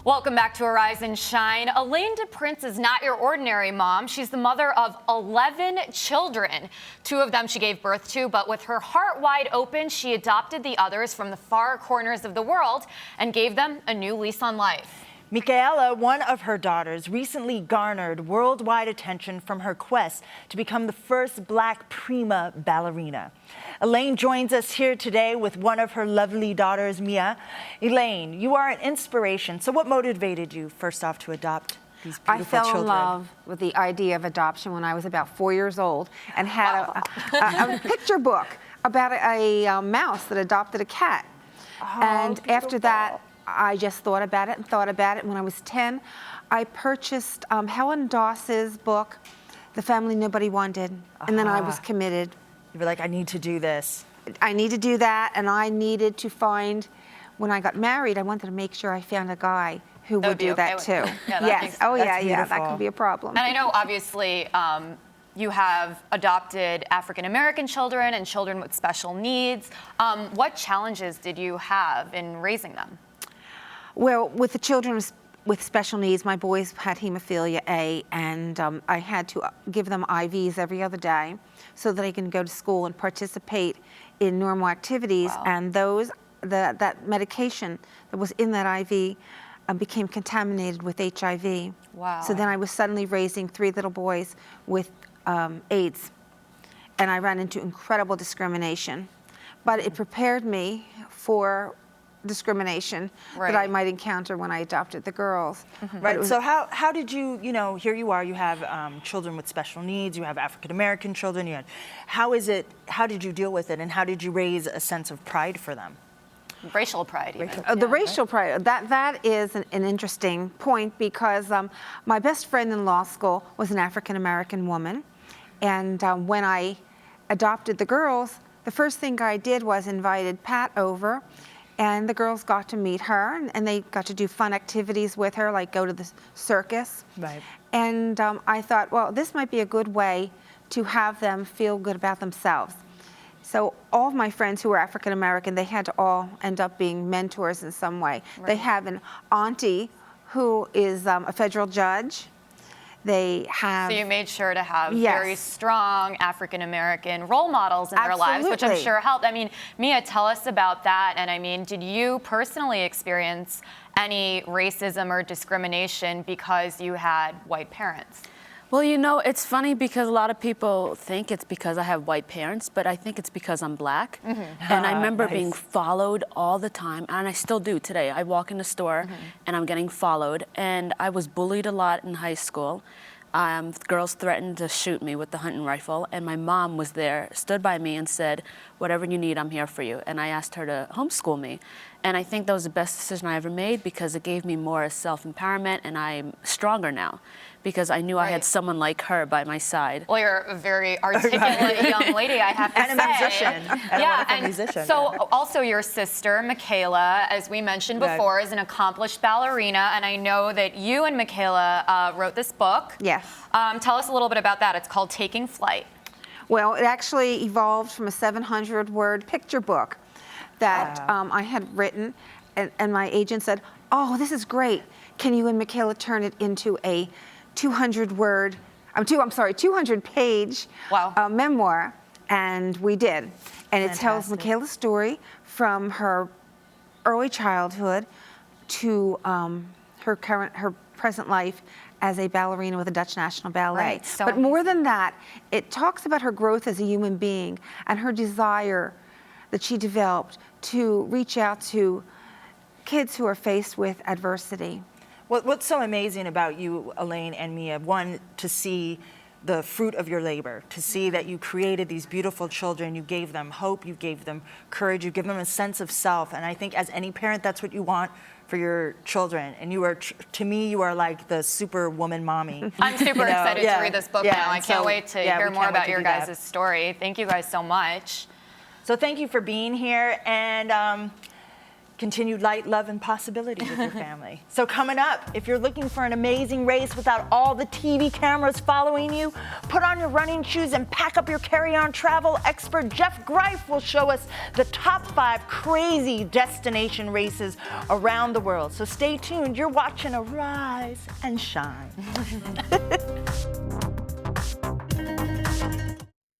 Welcome back to Arise and Shine. Elaine DePrince is not your ordinary mom. She's the mother of 11 children. 2 of them she gave birth to, but with her heart wide open, she adopted the others from the far corners of the world and gave them a new lease on life. Micaela, one of her daughters, recently garnered worldwide attention from her quest to become the first Black prima ballerina. Elaine joins us here today with one of her lovely daughters, Mia. Elaine, you are an inspiration. So what motivated you, first off, to adopt these beautiful children? I fell in love with the idea of adoption when I was about 4 years old and had a picture book about a mouse that adopted a cat. And after that, I just thought about it and thought about it. When I was 10, I purchased Helen Doss's book, The Family Nobody Wanted, and then I was committed. You were like, I need to do this. I need to do that, and I needed to find, when I got married, I wanted to make sure I found a guy who would do that too. Yeah, yes, that could be a problem. And I know, obviously, you have adopted African-American children and children with special needs. What challenges did you have in raising them? Well, with the children with special needs, my boys had hemophilia A, and I had to give them IVs every other day so that they can go to school and participate in normal activities. Wow. And that medication that was in that IV became contaminated with HIV. Wow. So then I was suddenly raising 3 little boys with AIDS, and I ran into incredible discrimination. But it prepared me for discrimination that I might encounter when I adopted the girls. Right, so how did you, here you are, you have children with special needs, you have African-American children, how did you deal with it, and how did you raise a sense of pride for them? Racial pride, even. The racial pride, that is an interesting point, because my best friend in law school was an African-American woman, and when I adopted the girls, the first thing I did was invited Pat over, and the girls got to meet her, and they got to do fun activities with her, like go to the circus. Right. And I thought, well, this might be a good way to have them feel good about themselves. So all of my friends who were African American, they had to all end up being mentors in some way. Right. They have an auntie who is a federal judge. They have. So you made sure to have very strong African-American role models in their lives, which I'm sure helped. I mean, Mia, tell us about that. And I mean, did you personally experience any racism or discrimination because you had white parents? Well, it's funny because a lot of people think it's because I have white parents, but I think it's because I'm Black. And I remember being followed all the time, and I still do today. I walk in the store and I'm getting followed, and I was bullied a lot in high school. Girls threatened to shoot me with the hunting rifle, and my mom was there, stood by me and said, whatever you need, I'm here for you. And I asked her to homeschool me. And I think that was the best decision I ever made, because it gave me more self-empowerment, and I'm stronger now because I knew I had someone like her by my side. Well, you're a very articulate young lady, I have to say. And a musician. And musician. So also your sister, Micaela, as we mentioned before, is an accomplished ballerina, and I know that you and Micaela wrote this book. Yes. Tell us a little bit about that. It's called Taking Flight. Well, it actually evolved from a 700-word picture book that I had written, and my agent said, oh, this is great. Can you and Micaela turn it into a 200-page memoir? And we did. And it tells Micaela's story from her early childhood to her present life as a ballerina with the Dutch National Ballet. Right, so but more than that, it talks about her growth as a human being and her desire that she developed to reach out to kids who are faced with adversity. What's so amazing about you, Elaine and Mia, one, to see the fruit of your labor, to see that you created these beautiful children, you gave them hope, you gave them courage, you give them a sense of self, and I think as any parent, that's what you want for your children. And you are, to me, you are like the superwoman mommy. I'm super excited to read this book now. I can't wait to hear more about your guys' story. Thank you guys so much. So thank you for being here, and continued light, love, and possibility with your family. So coming up, if you're looking for an amazing race without all the TV cameras following you, put on your running shoes and pack up your carry-on travel. Expert Jeff Greif will show us the top 5 crazy destination races around the world. So stay tuned. You're watching Arise and Shine.